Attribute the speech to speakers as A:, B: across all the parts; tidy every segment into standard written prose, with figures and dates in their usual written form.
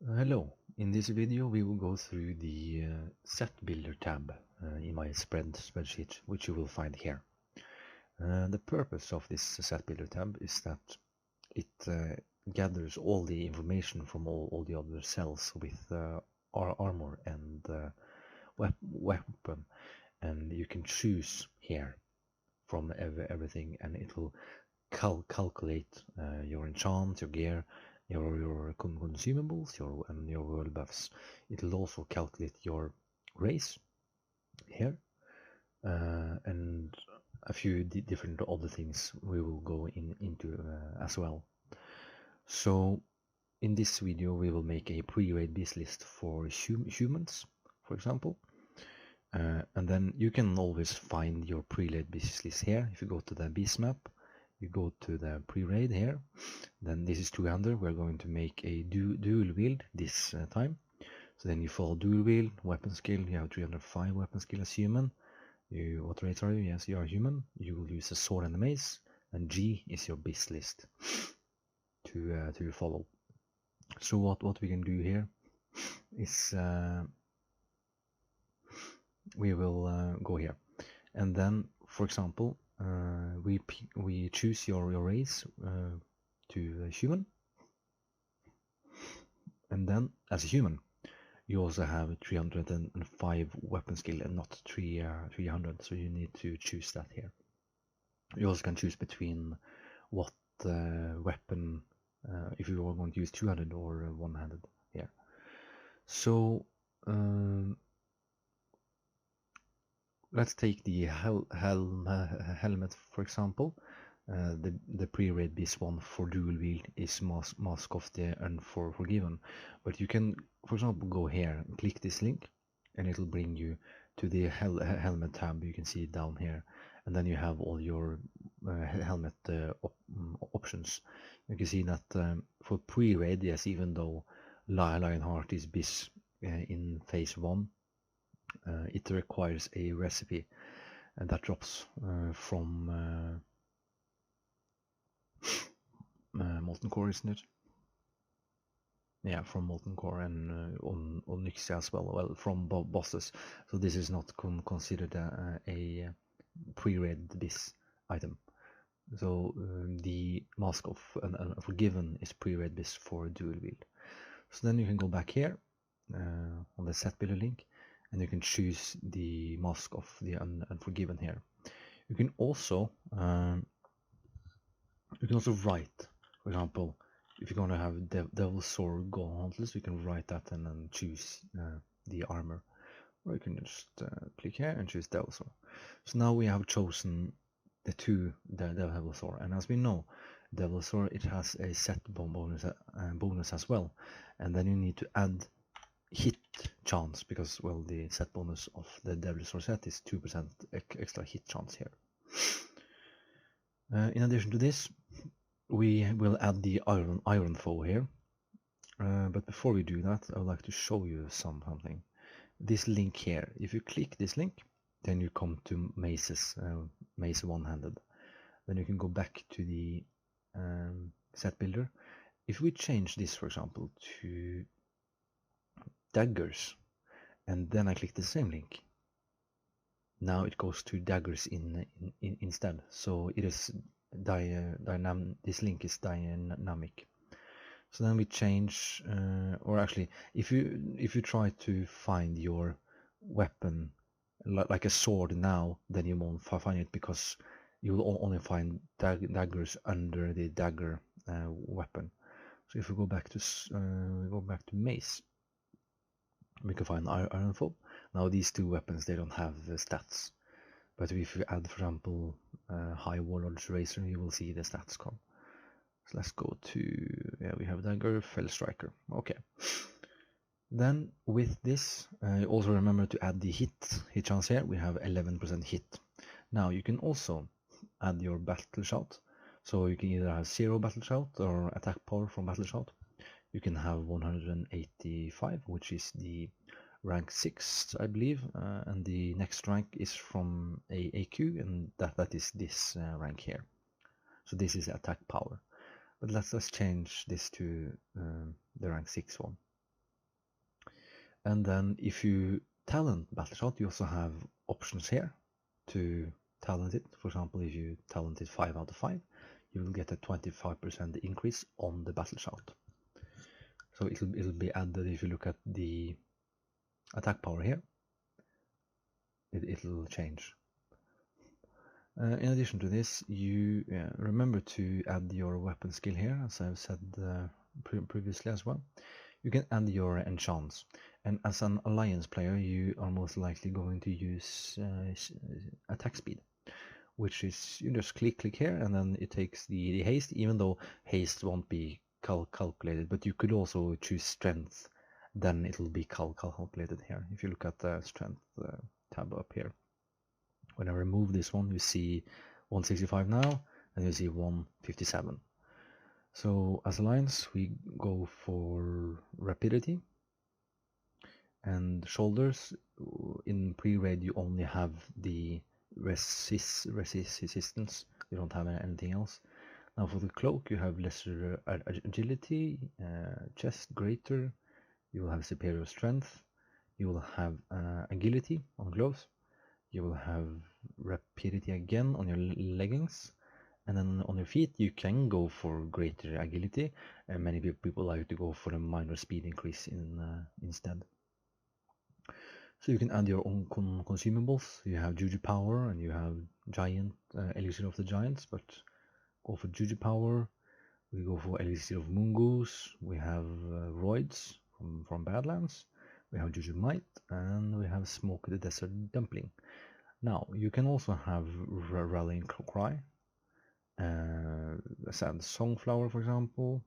A: Hello, in this video we will go through the set builder tab in my spreadsheet, which you will find here. The purpose of this set builder tab is that it gathers all the information from all the other cells with armor and weapon, and you can choose here from everything, and it will calculate your enchant, your gear, your consumables, and your world buffs. It will also calculate your race here, and a few different other things we will go into as well. So in this video we will make a pre-raid beast list for humans, for example. And then you can always find your pre-raid beast list here. If you go to the beast map, you go to the pre-raid here, then this is 200. We're going to make a dual wield this time. So then you follow dual wield, weapon skill, you have 305 weapon skill as human. What race are you? Yes, you are human. You will use a sword and a mace, and G is your beast list to follow. So what we can do here is we will go here, and then for example we choose your race to human, and then as a human you also have 305 weapon skill and not 300, so you need to choose that here. You also can choose between what weapon, if you are going to use 200 or 100 here. So let's take the helmet for example. The pre-raid beast one for dual wield is Mask of the Unforgiven, but you can, for example, go here and click this link, and it'll bring you to the helmet tab. You can see it down here, and then you have all your helmet options. You can see that for pre-raid, yes, even though Lionheart is beast in phase 1, it requires a recipe, and that drops from Molten Core, isn't it? Yeah, from Molten Core, and on Nyxia as well from bosses. So this is not considered a pre-raid this item. So the Mask of Unforgiven is pre-raid this for dual wield. So then you can go back here on the set builder link, and you can choose the Mask of the Unforgiven here. You can also write, for example, if you're going to have Devil Sword Gauntlets, you can write that and then choose the armor, or you can just click here and choose Devil Sword. So now we have chosen the Devil Sword, and as we know, Devil Sword, it has a set bonus as well, and then you need to add hit chance, because well, the set bonus of the Devil Sword set is 2% extra hit chance here. In addition to this, we will add the iron foe here, but before we do that, I would like to show you something. This link here, if you click this link, then you come to maces, mace one-handed. Then you can go back to the set builder. If we change this, for example, to daggers, and then I click the same link, now it goes to daggers instead. So it is this link is dynamic. So then we change, or actually, if you try to find your weapon like a sword now, then you won't find it, because you will only find daggers under the dagger weapon. So if we go back to mace, we can find iron foe. Now these two weapons, they don't have the stats, but if you add, for example, high warlord's razor, you will see the stats come. So let's go to, yeah, we have dagger, fell striker. Okay. Then with this, also remember to add the hit chance here. We have 11% hit. Now you can also add your battle shout. So you can either have 0 battle shout or attack power from battle shout. You can have 185, which is the rank 6, I believe, and the next rank is from AQ, and that is this rank here. So this is attack power. But let's change this to the rank 6 one. And then if you talent battle shot, you also have options here to talent it. For example, if you talent it 5 out of 5, you will get a 25% increase on the battle shot. So it'll be added. If you look at the attack power here, it'll change. In addition to this, you remember to add your weapon skill here, as I've said previously as well. You can add your enchants, and as an alliance player, you are most likely going to use attack speed, which is you just click here, and then it takes the haste, even though haste won't be calculated. But you could also choose strength, then it'll be calculated here. If you look at the strength tab up here. When I remove this one, you see 165 now, and you see 157. So as alliance, we go for rapidity and shoulders. In pre-raid, you only have the resistance. You don't have anything else. Now for the cloak, you have lesser agility, chest greater. You will have superior strength. You will have agility on gloves. You will have rapidity again on your leggings, and then on your feet you can go for greater agility, and many people like to go for a minor speed increase instead. So you can add your own consumables. You have Juju power and you have giant elixir of the giants, but go for Juju power. We go for elixir of Mungoose. We have roids from Badlands. We have Juju might, and we have smoked desert dumpling. Now, you can also have Rallying Cry, Sand Songflower, for example.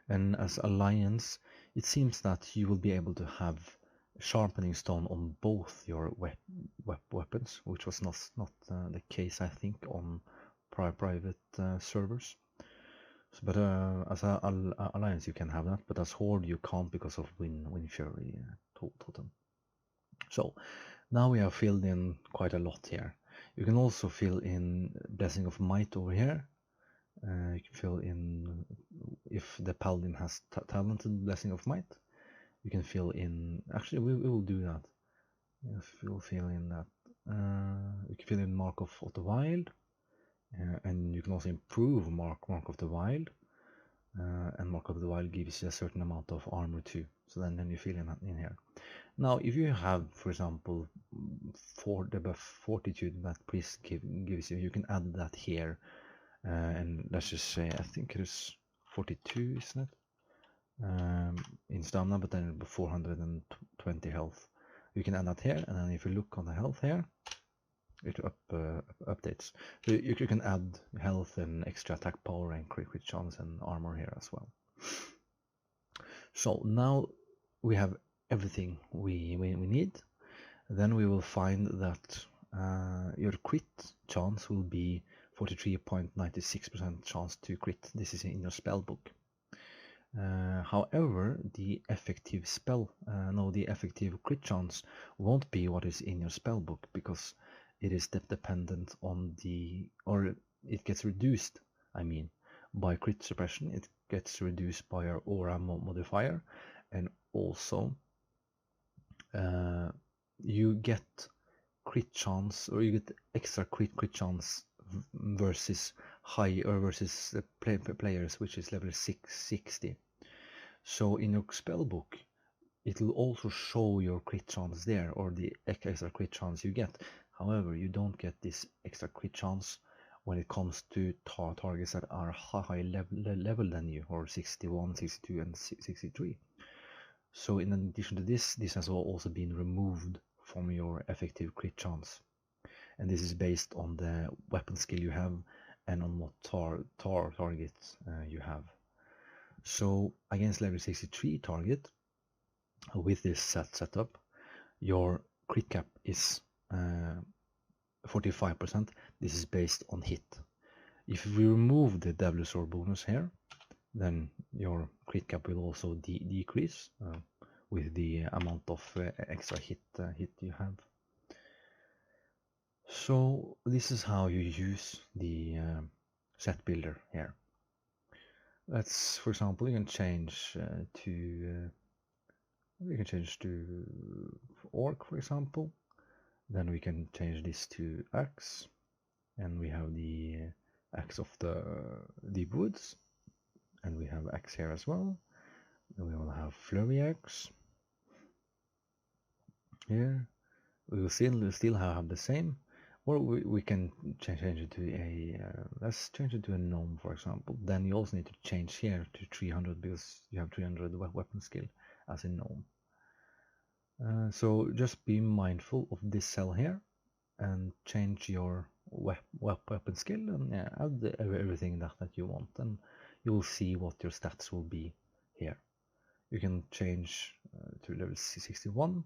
A: And as Alliance, it seems that you will be able to have Sharpening Stone on both your weapons, which was not the case, I think, on private servers. So, but as an Alliance, you can have that, but as Horde, you can't because of Wind Fury totem. So, now we have filled in quite a lot here. You can also fill in Blessing of Might over here. You can fill in, if the Paladin has talented Blessing of Might, you can fill in, actually we will do that. Yes, we'll fill in that. You can fill in Mark of the Wild, and you can also improve Mark of the Wild. And Mark of the Wild gives you a certain amount of armor too. So then you fill in here. Now, if you have, for example, the buff Fortitude that Priest gives you, you can add that here. And let's just say, I think it is 42, isn't it? In stamina, but then 420 health. You can add that here, and then if you look on the health here, it updates. So you can add health and extra attack power and crit chance and armor here as well. So now we have everything we need. Then we will find that your crit chance will be 43.96% chance to crit. This is in your spell book. However, the effective crit chance won't be what is in your spell book, because it is dependent on or it gets reduced, by crit suppression. It gets reduced by your aura modifier, and also you get crit chance, or you get extra crit chance versus versus players, which is level 660. So in your spell book, it will also show your crit chance there, or the extra crit chance you get. However, you don't get this extra crit chance when it comes to targets that are high level than you, or 61, 62, and 63. So in addition to this has also been removed from your effective crit chance. And this is based on the weapon skill you have and on what target you have. So against level 63 target, with this setup, your crit cap is 45%. This is based on hit. If we remove the Devil's Sword bonus here, then your crit cap will also decrease with the amount of extra hit you have. So this is how you use the set builder here. Let's, for example, you can change to We can change to orc, for example. Then we can change this to axe, and we have the axe of the deep woods, and we have axe here as well. Then we will have flurry axe here. We will still have the same, or we can change it to a let's change it to a gnome, for example. Then you also need to change here to 300 because you have 300 weapon skill as a gnome. So just be mindful of this cell here and change your weapon skill and add everything that you want, and you will see what your stats will be here. You can change to level 61,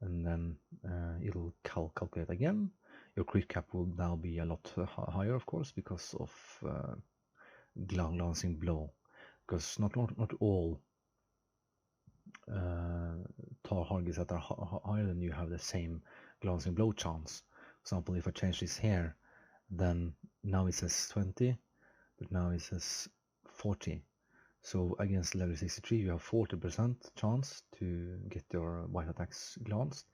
A: and then it'll calculate again. Your crit cap will now be a lot higher, of course, because of glancing blow, because not all targets that are higher than you have the same glancing blow chance. For example, if I change this here, then now it says 20, but now it says 40. So against level 63 you have 40% chance to get your white attacks glanced.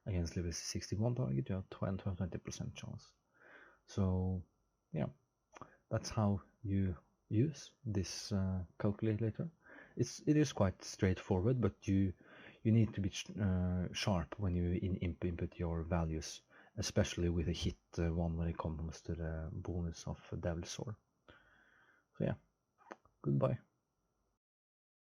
A: Against level 61 target you have 20% chance. So yeah, that's how you use this calculator. It is quite straightforward, but you need to be sharp when you input your values, especially with a hit one when it comes to the bonus of Devil's Sword. So yeah, goodbye.